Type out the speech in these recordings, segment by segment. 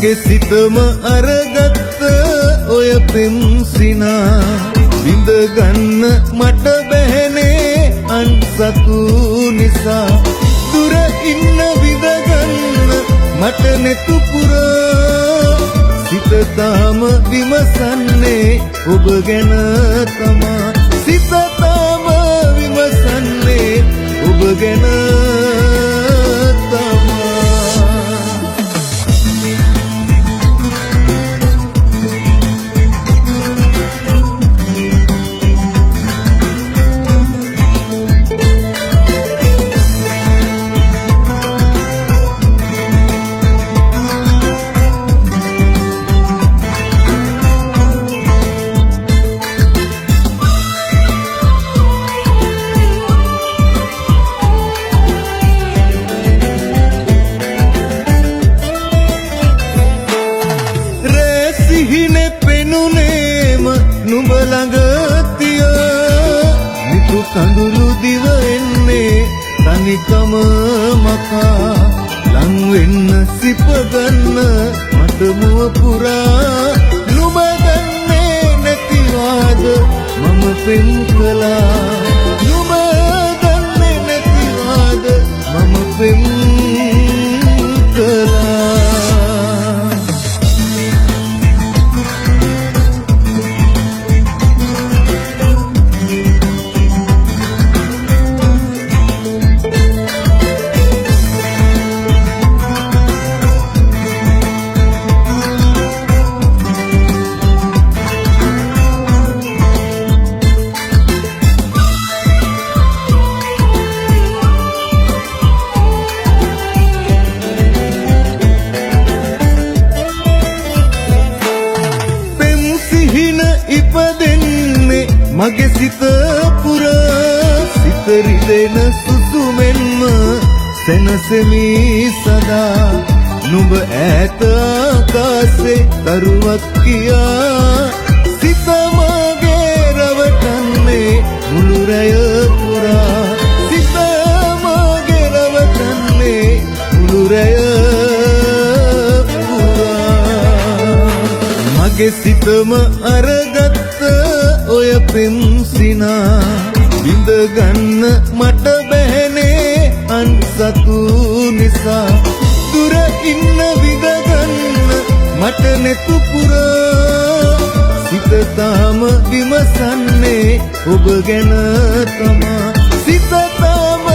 මගේ සිතම අරගත්ත ඔය පෙම්සිනා විඳ ගන්න මට බැහැනේ අන්සතු නිසා දුර ඉන්න විඳ ගන්න මට නෙතු පුරා සිත තාම විමසන්නේ ඔබ ගැන තමා සිත තාම විමසන්නේ ඔබ ගැන තමා නුඹ ළඟ තිය නිතු කඳුළු දිව එන්නේ තනිකම මකා ලං වෙන්න සිප ගන්න මට මුව පුරා නුඹ දන්නේ නැතිවාද මම පෙම් කළා නුඹ දන්නේ නැතිවාද මම පෙම් කළා මගේ සිත පුරා සිත රිදෙන සුසුමෙන්ම සෙනසෙමි සදා නුඹ ඈත ආකාසේ දරුවක් කියා සිත මගේ රවටන්නේ මුළු රැය පුරා සිත මගේ රවටන්නේ මුළු රැය පුරා මගේ සිතම අරගත්ත ඔය පෙම්සිනා විඳ ගන්න මට බැහැනේ අන්සතු නිසා දුර ඉන්න විඳ ගන්න මට නෙතු පුරා සිත තාම විමසන්නේ ඔබ ගැන තමා සිත තාම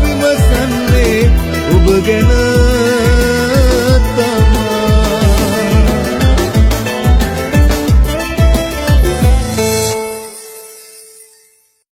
විමසන්නේ ඔබ ගැන